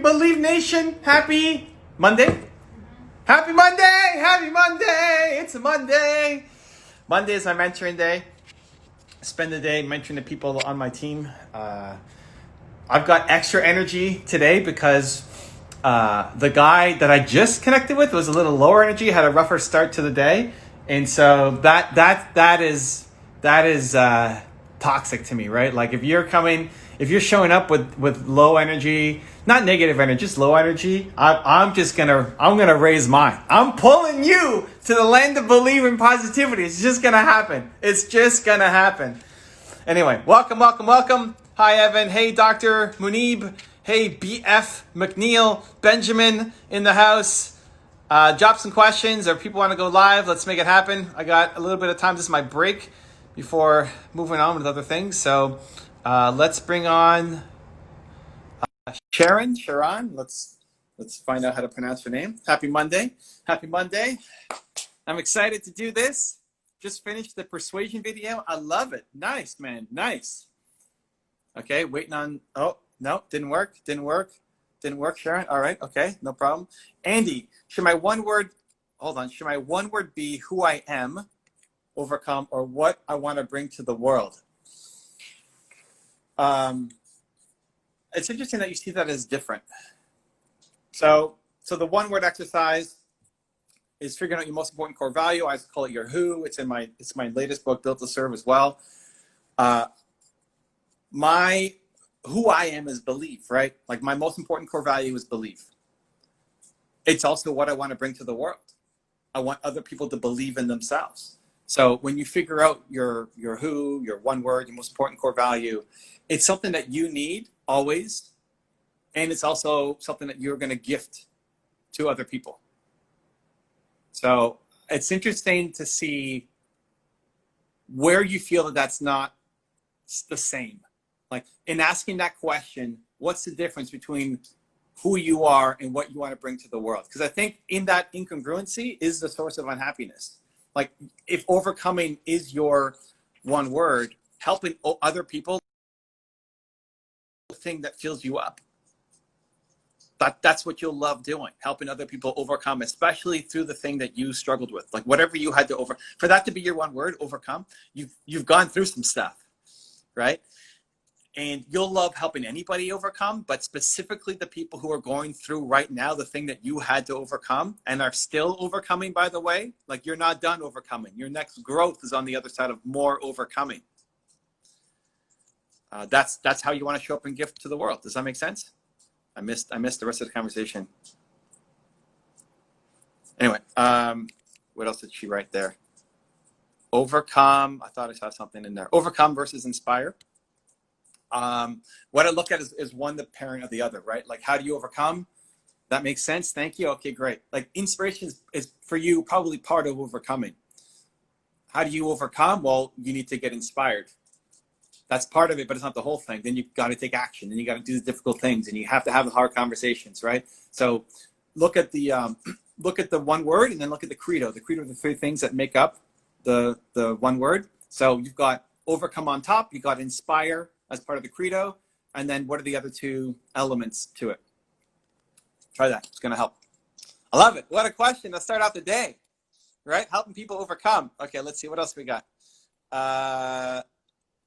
Believe Nation, happy Monday. Happy Monday! Happy Monday! It's a Monday. Monday is my mentoring day. I spend the day mentoring the people on my team. I've got extra energy today because the guy that I just connected with was a little lower energy, had a rougher start to the day, and so that is toxic to me, right? Like if you're showing up with low energy, not negative energy, just low energy, I'm gonna raise mine. I'm pulling you to the land of belief and positivity. It's just gonna happen. It's just gonna happen. Anyway, welcome. Hi, Evan. Hey, Dr. Mooney. Hey, BF MacNeil, Benjamin in the house. Drop some questions, or people want to go live. Let's make it happen. I got a little bit of time. This is my break before moving on with other things. So let's bring on Sharon. Let's find out how to pronounce her name. Happy Monday. I'm excited to do this. Just finished the persuasion video. I love it. Nice, man. Nice. Okay, waiting on, oh, no, didn't work, Sharon. All right, okay, no problem. Andy, should my one word be who I am, overcome, or what I want to bring to the world? It's interesting that you see that as different. So the one word exercise is figuring out your most important core value. I call it your who. It's my latest book, Built to Serve, as well. Who I am is belief, right? Like my most important core value is belief. It's also what I want to bring to the world. I want other people to believe in themselves. So when you figure out your who, your one word, your most important core value, it's something that you need always. And it's also something that you're going to gift to other people. So it's interesting to see where you feel that that's not the same. Like in asking that question, what's the difference between who you are and what you want to bring to the world? Because I think in that incongruency is the source of unhappiness. Like if overcoming is your one word, helping other people, the thing that fills you up. That's what you'll love doing, helping other people overcome, especially through the thing that you struggled with. Like whatever you had to for that to be your one word, overcome, you've gone through some stuff, right? And you'll love helping anybody overcome, but specifically the people who are going through right now, the thing that you had to overcome and are still overcoming, by the way, like you're not done overcoming. Your next growth is on the other side of more overcoming. That's how you want to show up and gift to the world. Does that make sense? I missed the rest of the conversation. Anyway, what else did she write there? Overcome. I thought I saw something in there. Overcome versus inspire. What I look at is one the parent of the other, right? Like how do you overcome? That makes sense. Thank you. Okay, great. Like inspiration is for you probably part of overcoming. How do you overcome? Well, you need to get inspired. That's part of it, but it's not the whole thing. Then you've got to take action, and you got to do the difficult things, and you have to have the hard conversations, right? So look at the one word, and then look at the credo. The credo are the three things that make up the one word. So you've got overcome on top, you've got inspire as part of the credo, and then what are the other two elements to it? Try that. It's going to help. I love it. What a question. Let's start out the day, right? Helping people overcome. Okay, let's see what else we got.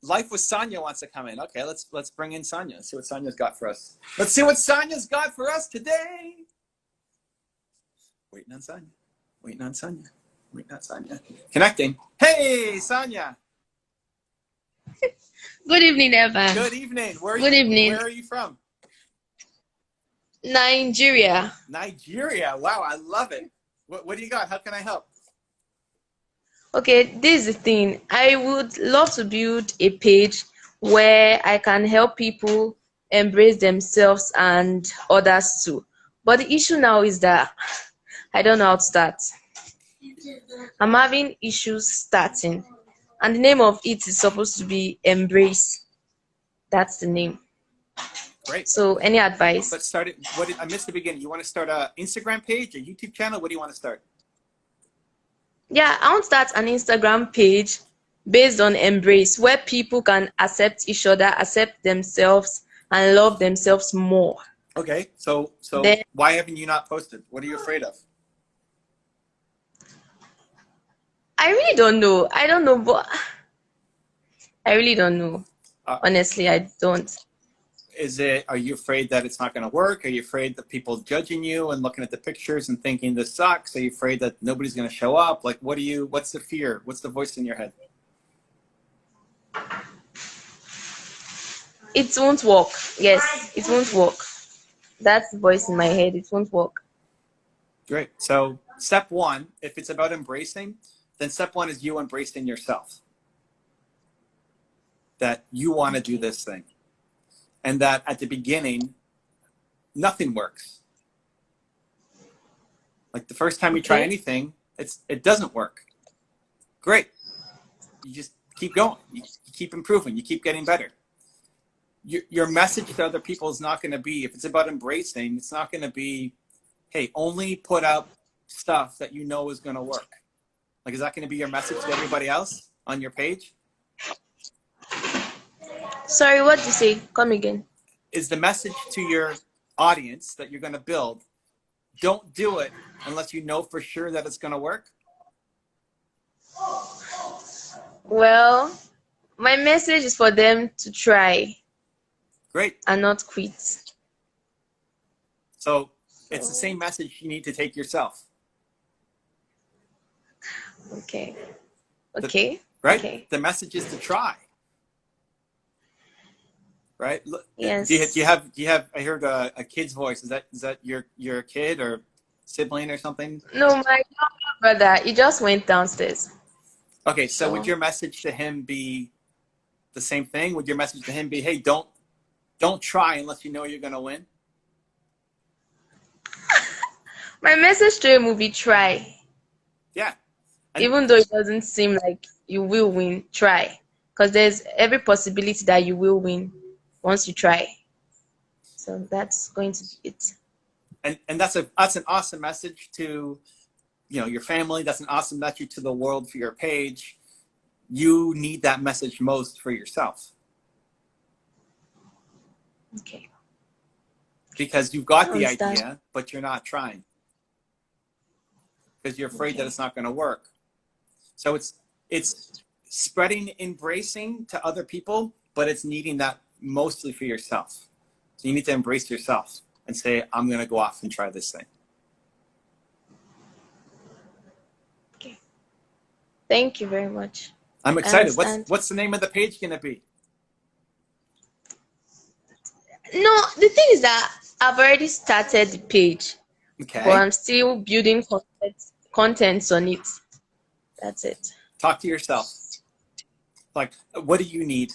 Life with Sonia wants to come in. Okay, let's bring in Sonia. Let's see what Sonia's got for us. Let's see what Sonia's got for us today. Waiting on Sonia. Connecting. Hey, Sonia. Good evening, Evan. Good evening. Where are you from? Nigeria. Wow, I love it. What do you got? How can I help? Okay, this is the thing. I would love to build a page where I can help people embrace themselves and others too. But the issue now is that I don't know how to start. I'm having issues starting. And the name of it is supposed to be Embrace. That's the name. Great. So any advice? Let's start it. I missed the beginning. You want to start an Instagram page, a YouTube channel? What do you want to start? Yeah, I want to start an Instagram page based on embrace, where people can accept each other, accept themselves, and love themselves more. Okay, so Then why haven't you not posted? What are you afraid of? I really don't know. I don't know, but I really don't know. Uh, Honestly, I don't. are you afraid that it's not going to work? Are you afraid that people judging you and looking at the pictures and thinking this sucks? Are you afraid that nobody's going to show up? Like, what's the fear? What's the voice in your head? It won't work. Yes, it won't work. That's the voice in my head. It won't work. Great. So step one, if it's about embracing, then step one is you embracing yourself. That you want to do Okay. this thing. And that at the beginning, nothing works. Like the first time you try Okay. anything, it doesn't work. Great. You just keep going. You keep improving. You keep getting better. Your message to other people is not going to be, if it's about embracing, it's not going to be, hey, only put up stuff that you know is going to work. Like, is that going to be your message to everybody else on your page? Sorry, what did you say? Come again. Is the message to your audience that you're going to build, don't do it unless you know for sure that it's going to work? Well, my message is for them to try Great. and not quit. So it's the So, same message you need to take yourself. okay. The, Okay. right? Okay. The message is to try. Right? Do Yes. you have? I heard a kid's voice. Is that your kid or sibling or something? No, my younger brother, he just went downstairs. Okay, so would So your message to him be the same thing? Would your message to him be, hey, don't try unless you know you're gonna win? my message to him will be try. Yeah. And Even though it doesn't seem like you will win, try. Because there's every possibility that you will win once you try. So that's going to be it. and that's an awesome message to your family. That's an awesome message to the world for your page. You need that message most for yourself Okay. because you've I got the understand. idea, but you're not trying because you're afraid that Okay. it's not going to work. So it's spreading, embracing to other people, but it's needing that mostly for yourself. So you need to embrace yourself and say, I'm going to go off and try this thing. Okay. Thank you very much. I'm I excited. understand. What's the name of the page going to be? No, the thing is that I've already started the page, but Okay. I'm still building contents on it. That's it. Talk to yourself. Like, what do you need?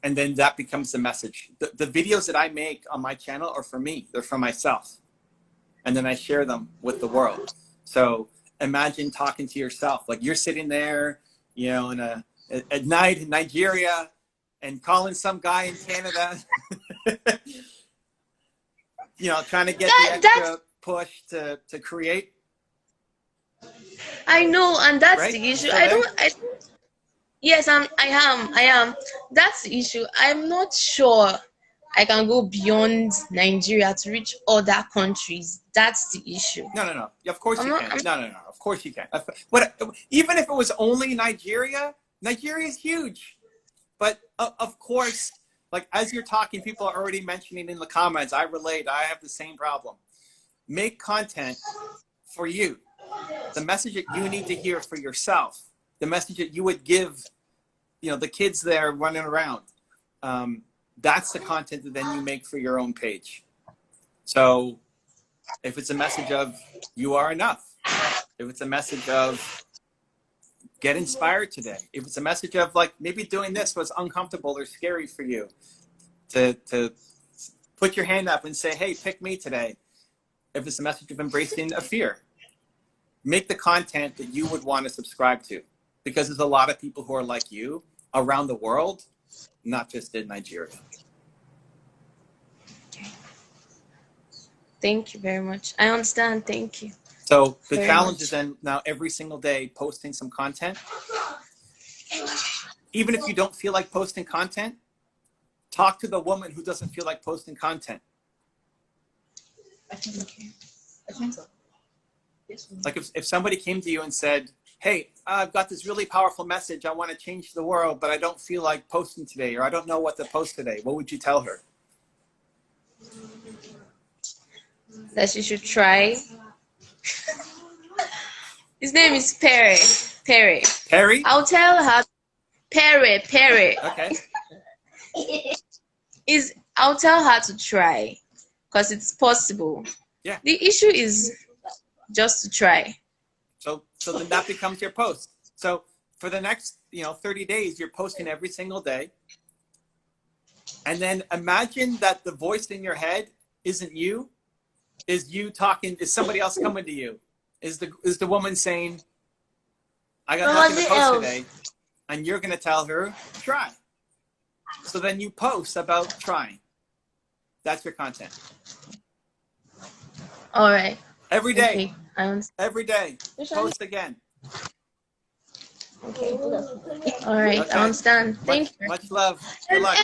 And then that becomes the message. The videos that I make on my channel are for me. They're for myself. And then I share them with the world. So imagine talking to yourself. Like you're sitting there, at night in Nigeria and calling some guy in Canada, trying to get the That's extra push to create, I know, and that's right? the You issue. still there? Yes, I am. That's the issue. I'm not sure I can go beyond Nigeria to reach other countries. That's the issue. No. Of course I'm you not. can. No. Of course you can. Even if it was only Nigeria, Nigeria is huge. But of course, like as you're talking, people are already mentioning in the comments, I relate, I have the same problem. Make content for you. The message that you need to hear for yourself. The message that you would give, the kids there running around. That's the content that then you make for your own page. So if it's a message of you are enough, if it's a message of get inspired today, if it's a message of like maybe doing this was uncomfortable or scary for you, to put your hand up and say, hey, pick me today. If it's a message of embracing a fear, make the content that you would want to subscribe to, because there's a lot of people who are like you around the world, not just in Nigeria. Thank you very much. I understand. Thank you So the very challenge is much. then now every single day posting some content. Even if you don't feel like posting content, talk to the woman who doesn't feel like posting content Okay. Like if somebody came to you and said, hey, I've got this really powerful message. I want to change the world, but I don't feel like posting today, or I don't know what to post today. What would you tell her? That she should try. His name is Perry. Perry. Perry? I'll tell her. Perry. Perry. Okay. I'll tell her to try, because it's possible. Yeah. The issue is just to try. So then that becomes your post. So for the next 30 days, you're posting every single day. And then imagine that the voice in your head isn't you, is you talking, is somebody else coming to you? Is the woman saying, I got nothing to post today, and you're going to tell her, try. So then you post about trying. That's your content. All right. Every day. Okay. Every day. Post again. Okay. All right. Okay. I understand. Thank you. Much love. Good luck.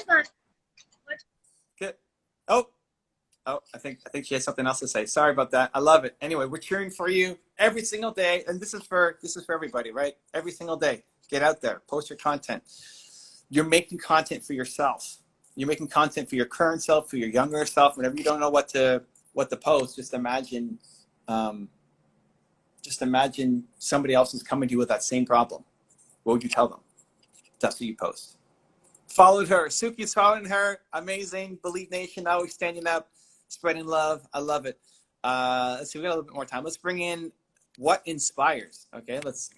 Good. Oh, I think she has something else to say. Sorry about that. I love it. Anyway, we're cheering for you every single day, and this is for everybody, right? Every single day, get out there, post your content. You're making content for yourself. You're making content for your current self, for your younger self. Whenever you don't know what to post, just imagine somebody else is coming to you with that same problem. What would you tell them? That's what you post. Followed her. Suki's following her. Amazing. Believe Nation always standing up, spreading love. I love it. Let's see. We got a little bit more time. Let's bring in what inspires. Okay. Let's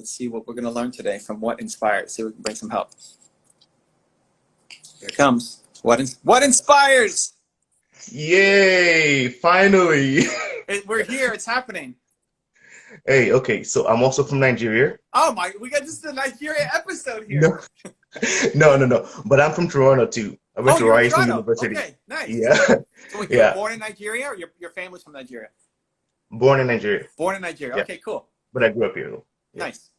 see what we're going to learn today from what inspires. See if we can bring some help. Here it comes. What inspires? Yay! Finally. We're here. It's happening. Hey, okay. So I'm also from Nigeria. Oh my! We got just a Nigeria episode here. No. But I'm from Toronto too. I went to Ryerson University. Okay, nice. Yeah. So you were born in Nigeria, or your family's from Nigeria? Born in Nigeria. Born in Nigeria. Yeah. Okay, cool. But I grew up here though. Yeah. Nice.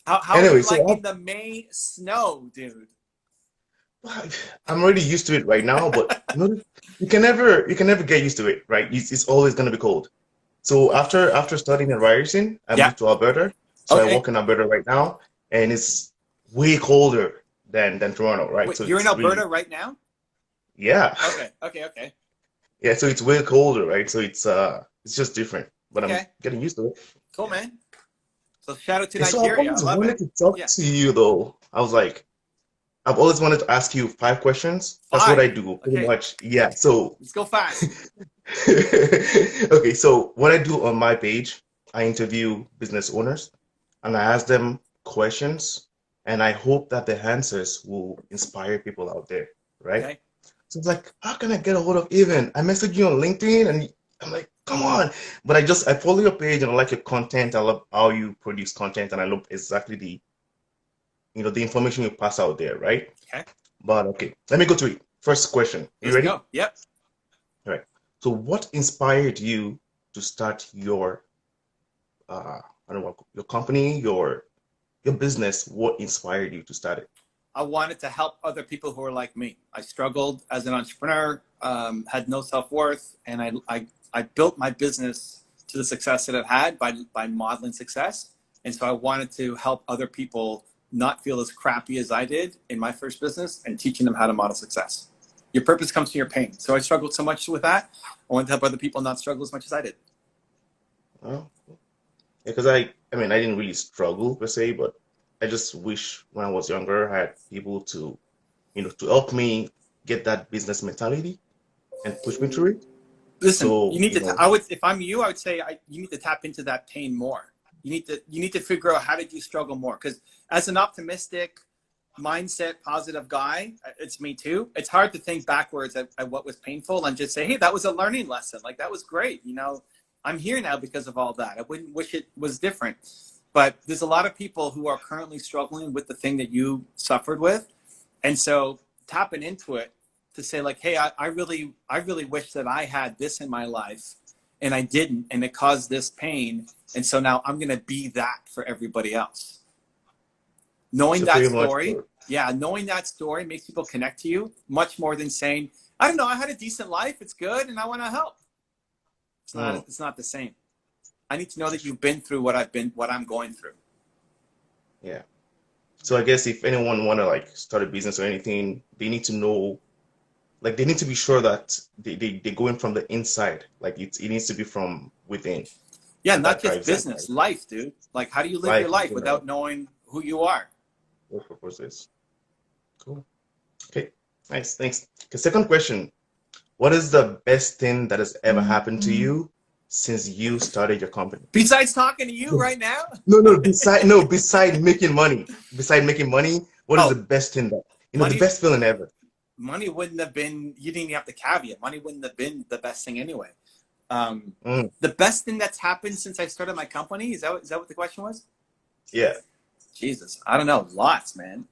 How anyway, are you liking the May snow, dude? I'm already used to it right now, but you can never get used to it, right? It's always gonna be cold. So after studying in Ryerson, I moved to Alberta. So I work in Alberta right now, and it's way colder than Toronto, right? Wait, so you're in Alberta right now? Yeah. Okay. Yeah, so it's way colder, right? So it's just different, but I'm getting used to it. Cool, man. So shout out to Nigeria. So I wanted to talk to you though. I was like, I've always wanted to ask you 5 questions. That's what I do, pretty much. Yeah. So let's go fast. Okay, so what I do on my page, I interview business owners, and I ask them questions, and I hope that the answers will inspire people out there, right? Okay. So it's like, how can I get a hold of Evan? I message you on LinkedIn, and I'm like, come on. But I follow your page, and I like your content. I love how you produce content, and I love exactly the information you pass out there, right? Okay. But okay, let me go to it. First question. You ready? Go. Yep. All right. So what inspired you to start your your company, your business? What inspired you to start it? I wanted to help other people who are like me. I struggled as an entrepreneur, had no self-worth, and I built my business to the success that I've had by modeling success. And so I wanted to help other people not feel as crappy as I did in my first business, and teaching them how to model success. Your purpose comes from your pain. So I struggled so much with that. I wanted to help other people not struggle as much as I did. Oh, yeah, because I didn't really struggle per se, but I just wish when I was younger I had people to help me get that business mentality and push me through it. Listen, you need to. If I'm you, I would say you need to tap into that pain more. You need to figure out, how did you struggle more? Because as an optimistic mindset, positive guy, it's me too. It's hard to think backwards at what was painful and just say, hey, that was a learning lesson. Like, that was great. I'm here now because of all that. I wouldn't wish it was different. But there's a lot of people who are currently struggling with the thing that you suffered with. And so tapping into it to say, like, hey, I really wish that I had this in my life, and I didn't, and it caused this pain. And so now I'm going to be that for everybody else. Knowing that story makes people connect to you much more than saying, I don't know. I had a decent life. It's good, and I want to help. It's not. Mm. It's not the same. I need to know that you've been through what I'm going through. Yeah. So I guess if anyone want to like start a business or anything, they need to know, like they need to be sure that they go in from the inside. Like it needs to be from within. Yeah, And not that just drives them, business, right? life, dude. Like, how do you live Life your in life general. without knowing who you are? What purpose is. Cool. Okay. Nice. Thanks. Okay, second question. What is the best thing that has ever happened to you since you started your company? Besides talking to you right now? Beside making money. Beside making money, what is the Oh, best thing that, the money. best feeling ever? Money wouldn't have been. You didn't even have to caveat. Money wouldn't have been the best thing anyway. Mm, The best thing that's happened since I started my company, is that what the question was? yeah. Jesus, I don't know. Lots, man.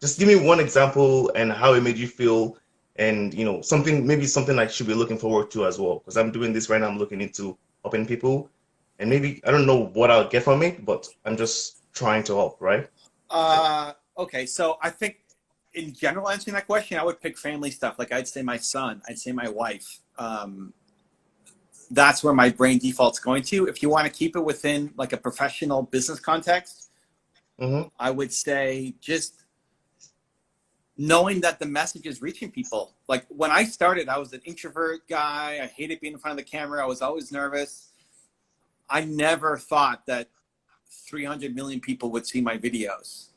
Just give me one example and how it made you feel and maybe something I should be looking forward to as well. Because I'm doing this right now, I'm looking into helping people and maybe I don't know what I'll get from it, but I'm just trying to help, right? So, Okay, so I think in general, answering that question, I would pick family stuff. Like I'd say my son, I'd say my wife. That's where my brain default's going to. If you want to keep it within like a professional business context, mm-hmm. I would say just knowing that the message is reaching people. Like when I started, I was an introvert guy. I hated being in front of the camera. I was always nervous. I never thought that 300 million people would see my videos.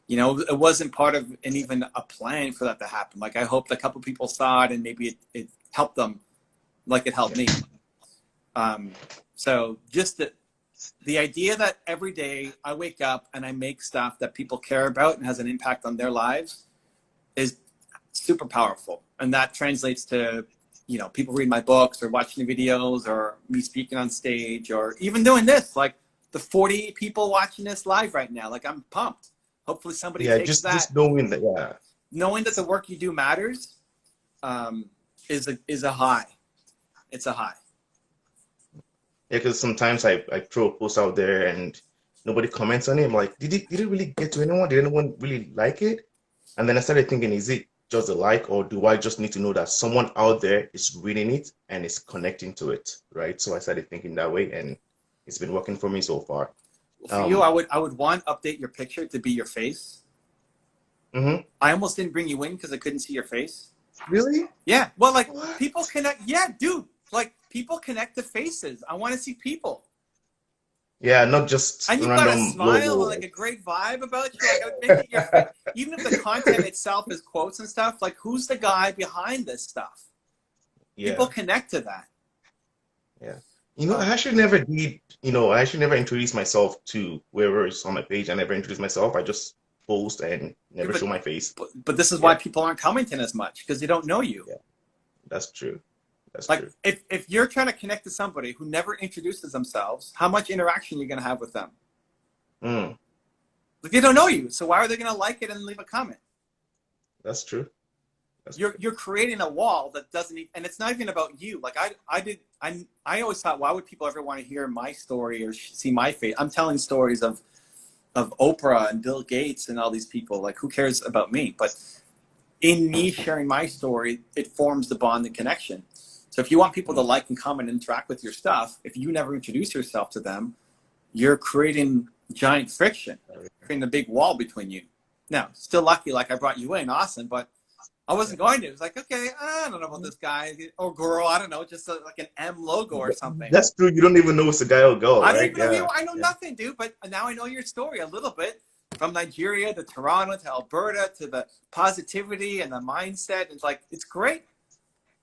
It wasn't part of even a plan for that to happen. Like I hoped a couple people saw it and maybe it helped them like it helped me. So just the idea that every day I wake up and I make stuff that people care about and has an impact on their lives is super powerful. And that translates to, people read my books or watching the videos or me speaking on stage or even doing this, like the 40 people watching this live right now. Like I'm pumped. Hopefully somebody Yeah, takes that. just knowing that, yeah. Knowing that the work you do matters is a high. It's a high. Yeah, because sometimes I throw a post out there and nobody comments on it. I'm like, did it really get to anyone? Did anyone really like it? And then I started thinking, is it just a like, or do I just need to know that someone out there is reading it and is connecting to it, right? So I started thinking that way, and it's been working for me so far. For you, I would want update your picture to be your face. Mm-hmm. I almost didn't bring you in because I couldn't see your face. Really? Yeah. Well, like What? people connect. Yeah, dude. Like people connect to faces. I want to see people. Yeah, not just And you've got a random smile logo. and like a great vibe about you. Like I would make it your face. Even if the content itself is quotes and stuff, like who's the guy behind this stuff? Yeah, People connect to that. yeah. I actually never did, I actually never introduced myself to whoever is on my page. I never introduced myself. I just post and never show my face. But this is why people aren't commenting as much because they don't know you. Yeah, that's true. That's Like true. if you're trying to connect to somebody who never introduces themselves, how much interaction are you going to have with them? Mm, Like they don't know you, so why are they going to like it and leave a comment? that's true. You're creating a wall that doesn't and it's not even about you. Like I always thought, why would people ever want to hear my story or see my face? I'm telling stories of Oprah and Bill Gates and all these people. Like who cares about me? But in me sharing my story, it forms the bond and connection. So if you want people to like and comment and interact with your stuff, if you never introduce yourself to them, you're creating giant friction, creating a big wall between you. Now, still lucky, like I brought you in, awesome, but I wasn't going to. It was like, okay, I don't know about this guy or girl, I don't know, just like an M logo or something. That's true. You don't even know it's a guy or girl, I don't right? even know Yeah. you. I know nothing, dude, but now I know your story a little bit. From Nigeria to Toronto to Alberta to the positivity and the mindset. It's like, it's great.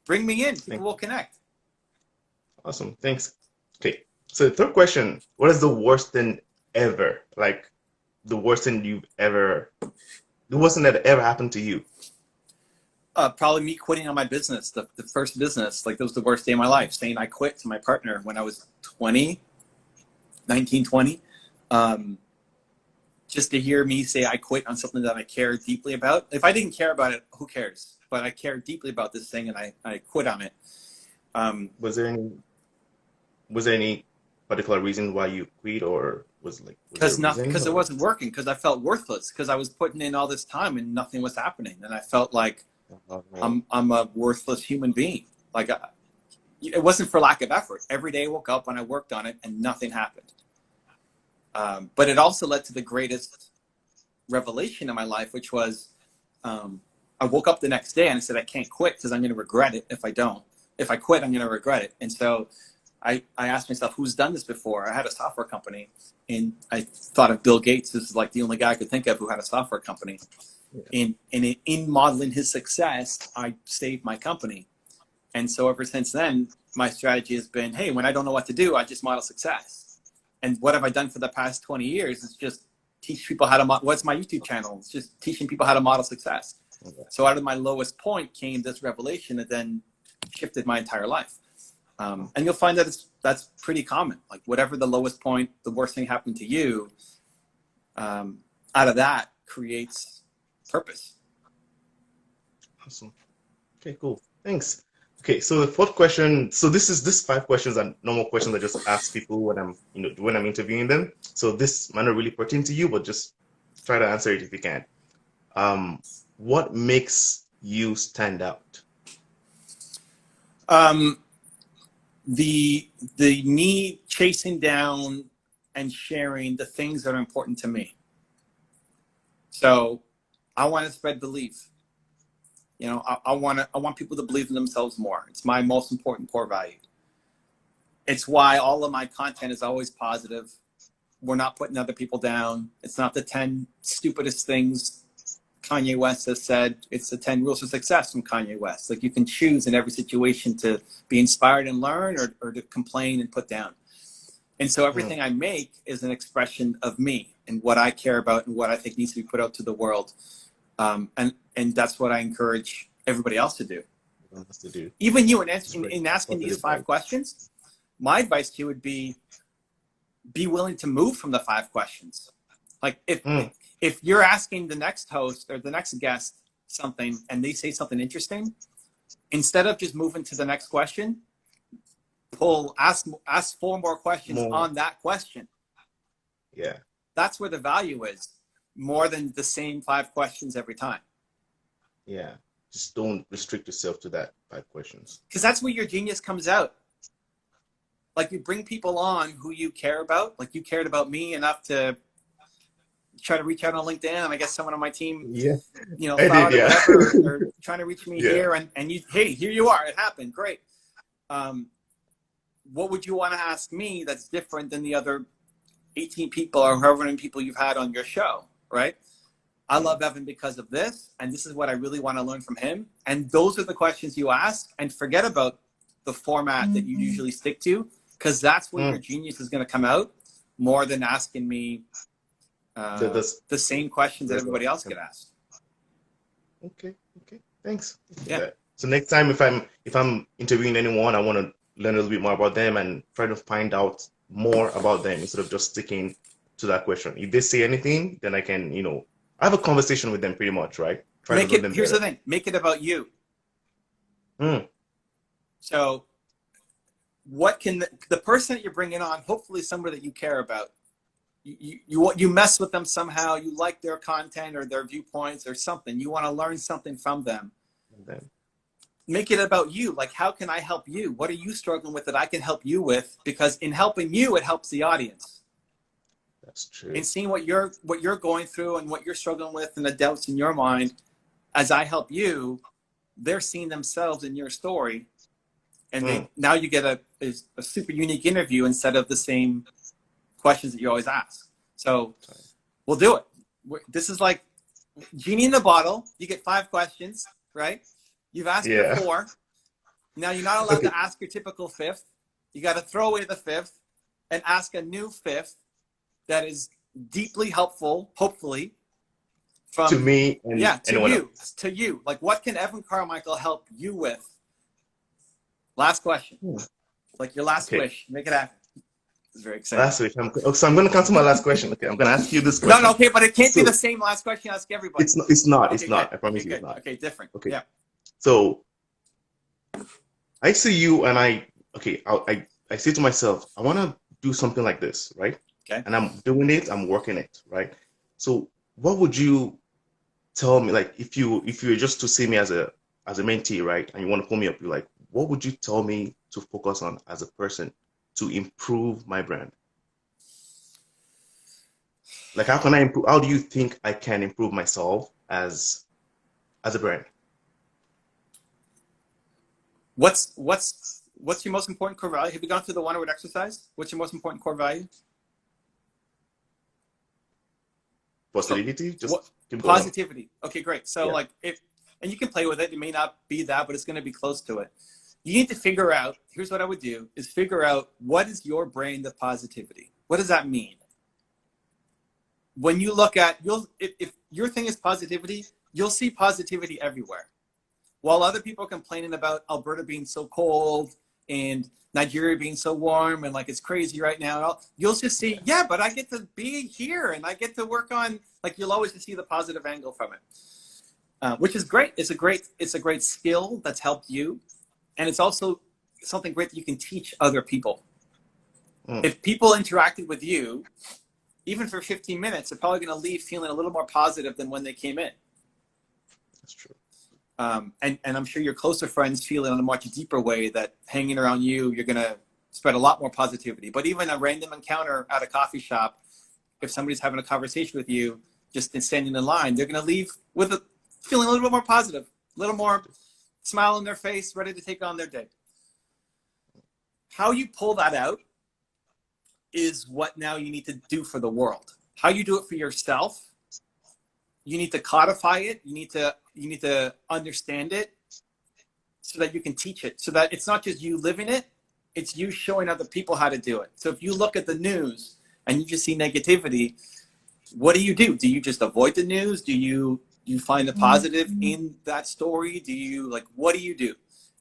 Bring me in. People will connect. Awesome. Thanks. Okay. So the third question, what is the worst thing ever? Like the worst thing the worst thing that ever happened to you? Probably me quitting on my business, the first business. Like that was the worst day of my life, saying I quit to my partner when I was 19, 20. Just to hear me say I quit on something that I care deeply about. If I didn't care about it, who cares? But I care deeply about this thing and I quit on it. Was there any particular reason why you quit, or was Because it wasn't working, because I felt worthless, because I was putting in all this time and nothing was happening. And I felt like Oh, man. I'm a worthless human being. Like it wasn't for lack of effort. Every day I woke up and I worked on it and nothing happened. But it also led to the greatest revelation in my life, which was I woke up the next day and I said, I can't quit because I'm going to regret it if I don't. If I quit, I'm going to regret it. And so I asked myself, who's done this before? I had a software company, and I thought of Bill Gates as like the only guy I could think of who had a software company. Yeah. And in modeling his success, I saved my company. And so ever since then, my strategy has been, hey, when I don't know what to do, I just model success. And what have I done for the past 20 years? It's just teach people how to what's my YouTube channel? It's just teaching people how to model success. Okay. So out of my lowest point came this revelation that then shifted my entire life. And you'll find that that's pretty common. Like whatever the lowest point, the worst thing happened to you, out of that creates purpose. Awesome. Okay, cool. Thanks. Okay, so the fourth question. So this 5 questions are normal questions I just ask people when I'm interviewing them. So this might not really pertain to you, but just try to answer it if you can. What makes you stand out? The me chasing down and sharing the things that are important to me. So I want to spread belief. You know, I want people to believe in themselves more. It's my most important core value. It's why all of my content is always positive. We're not putting other people down. It's not the 10 stupidest things Kanye West has said. It's the 10 rules of success from Kanye West. Like you can choose in every situation to be inspired and learn, or to complain and put down. And so everything I make is an expression of me and what I care about and what I think needs to be put out to the world. And that's what I encourage everybody else to do. Even you, in asking these 5 questions, my advice to you would be willing to move from the 5 questions. Like if you're asking the next host or the next guest something and they say something interesting, instead of just moving to the next question, ask 4 more questions on that question. Yeah. That's where the value is, more than the same 5 questions every time. Yeah. Just don't restrict yourself to that 5 questions. Because that's where your genius comes out. Like you bring people on who you care about. Like you cared about me enough to try to reach out on LinkedIn, and I guess someone on my team, found it, whatever, or trying to reach me here, and you, hey, here you are. It happened. Great. What would you want to ask me that's different than the other 18 people or however many people you've had on your show, right? I love Evan because of this, and this is what I really want to learn from him. And those are the questions you ask, and forget about the format that you usually stick to, because that's where your genius is going to come out, more than asking me the same questions that everybody else get asked. Okay, thanks. Yeah. So next time, if I'm interviewing anyone, I want to learn a little bit more about them and try to find out more about them instead of just sticking to that question. If they say anything, then I can, I have a conversation with them pretty much, right? Here's the thing, make it about you. So what can the person that you're bringing on, hopefully somebody that you care about, you mess with them somehow, you like their content or their viewpoints or something, you want to learn something from them. Make it about you. Like, how can I help you? What are you struggling with that I can help you with? Because in helping you, it helps the audience. That's true. And seeing what you're going through and what you're struggling with and the doubts in your mind, as I help you, they're seeing themselves in your story. And now you get a super unique interview instead of the same questions that you always ask. So we'll do it. This is like genie in the bottle. You get 5 questions, right? You've asked your 4. Now you're not allowed to ask your typical 5th. You got to throw away the 5th and ask a new 5th that is deeply helpful, hopefully, from to me and to you. Like, what can Evan Carmichael help you with? Last question. Like your last wish. Make it happen. It's very exciting. Last wish. So I'm going to cancel my last question. Okay, I'm going to ask you this question. No, okay, but it can't be the same last question I ask everybody. It's not. I promise you it's not. Okay, different. Okay. Yeah. So I see you and I say to myself, I want to do something like this, right? Okay. And I'm doing it, I'm working it, right? So what would you tell me, like if you were just to see me as a as a mentee, right? And you want to pull me up, you're like, what would you tell me to focus on as a person to improve my brand? Like, how can I improve? How do you think I can improve myself as a brand? What's your most important core value? Have you gone through the 1-word exercise? What's your most important core value? Positivity, So, just what keep going on. positivity? Okay, great. So Yeah. like if and you can play with it. It may not be that, but it's going to be close to it. You need to figure out. Here's what I would do: is figure out what is your brand of positivity. What does that mean? When you look at if your thing is positivity, you'll see positivity everywhere. While other people are complaining about Alberta being so cold and Nigeria being so warm and like it's crazy right now, you'll just see, yeah, but I get to be here and I get to work on, like you'll always see the positive angle from it, which is great. It's a great skill that's helped you, and it's also something great that you can teach other people. If people interacted with you, even for 15 minutes, they're probably going to leave feeling a little more positive than when they came in. That's true. And I'm sure your closer friends feel it in a much deeper way that hanging around you, you're going to spread a lot more positivity. But even a random encounter at a coffee shop, if somebody's having a conversation with you, just in standing in line, they're going to leave with a feeling a little bit more positive, a little more smile on their face, ready to take on their day. How you pull that out is what now you need to do for the world. How you do it for yourself, you need to codify it. You need to understand it so that you can teach it, so that it's not just you living it, it's you showing other people how to do it. So if you look at the news and you just see negativity, what do? Do you just avoid the news? Do you find the positive in that story? Do you what do you do?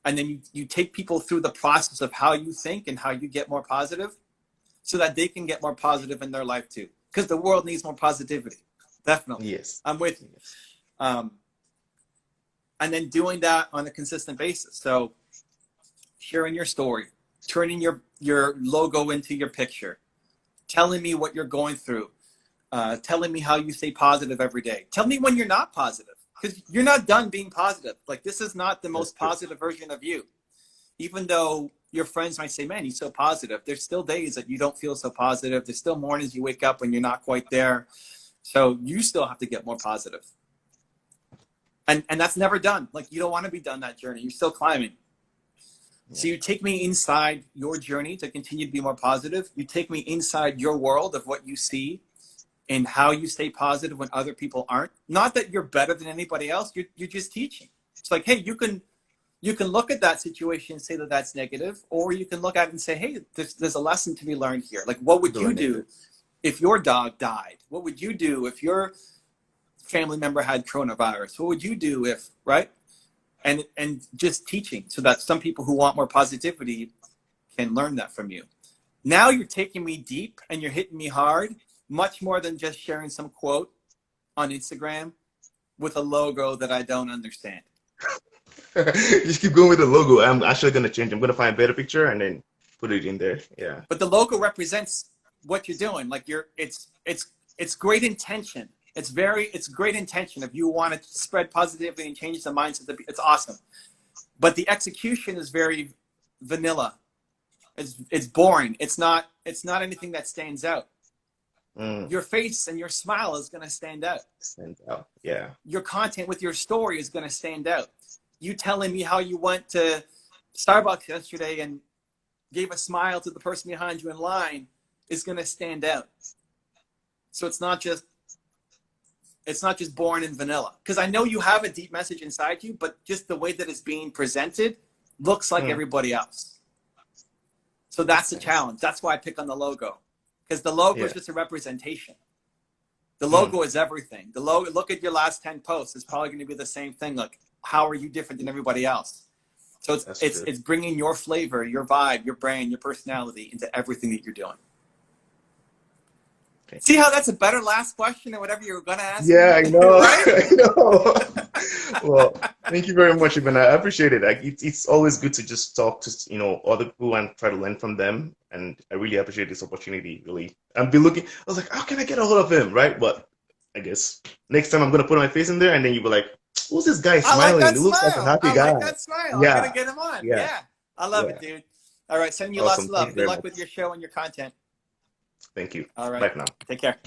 And then you take people through the process of how you think and how you get more positive so that they can get more positive in their life too. Because the world needs more positivity. Definitely. Yes. I'm with you. And then doing that on a consistent basis. So sharing your story, turning your logo into your picture, telling me what you're going through, telling me how you stay positive every day. Tell me when you're not positive, because you're not done being positive. Like, this is not the most positive version of you. Even though your friends might say, man, he's so positive, there's still days that you don't feel so positive. There's still mornings you wake up and you're not quite there. So you still have to get more positive. And that's never done. Like, you don't want to be done that journey. You're still climbing. Yeah. So you take me inside your journey to continue to be more positive. You take me inside your world of what you see and how you stay positive when other people aren't. Not that you're better than anybody else. You're just teaching. It's like, hey, you can look at that situation and say that that's negative, or you can look at it and say, hey, there's a lesson to be learned here. Like, what would you do if your dog died? What would you do if your family member had coronavirus? What would you do if, right? And just teaching so that some people who want more positivity can learn that from you. Now you're taking me deep and you're hitting me hard, much more than just sharing some quote on Instagram with a logo that I don't understand. Just keep going with the logo. I'm actually going to change. I'm going to find a better picture and then put it in there. Yeah. But the logo represents what you're doing. Like, it's great intention. It's great intention. If you want to spread positivity and change the mindset, it's awesome. But the execution is very vanilla. It's boring. It's not anything that stands out. Your face and your smile is going to stand out. Stand out. Yeah. Your content with your story is going to stand out. You telling me how you went to Starbucks yesterday and gave a smile to the person behind you in line is going to stand out. So it's not just boring and vanilla. Because I know you have a deep message inside you, but just the way that it's being presented looks like everybody else. So that's the challenge. That's why I pick on the logo. Because the logo is just a representation. The logo is everything. The logo, look at your last 10 posts. It's probably going to be the same thing. Like, how are you different than everybody else? So it's bringing your flavor, your vibe, your brand, your personality into everything that you're doing. Okay. See how that's a better last question than whatever you were going to ask? Yeah, me? I know. Right? I know. Well, thank you very much, Ivan. I appreciate it. It's always good to just talk to other people and try to learn from them. And I really appreciate this opportunity. Really, I was like, how can I get a hold of him, right? But I guess next time I'm gonna put my face in there, and then you'll be like, Who's this guy I like smiling? that He looks like a smile. happy I guy. like that smile. I'm gonna Yeah, get him on. yeah, Yeah, I love it, yeah. dude. All right, sending you lots Awesome. of Thank love. you Good very luck much. with your show and your content. Thank you. All right, Bye for now. take care.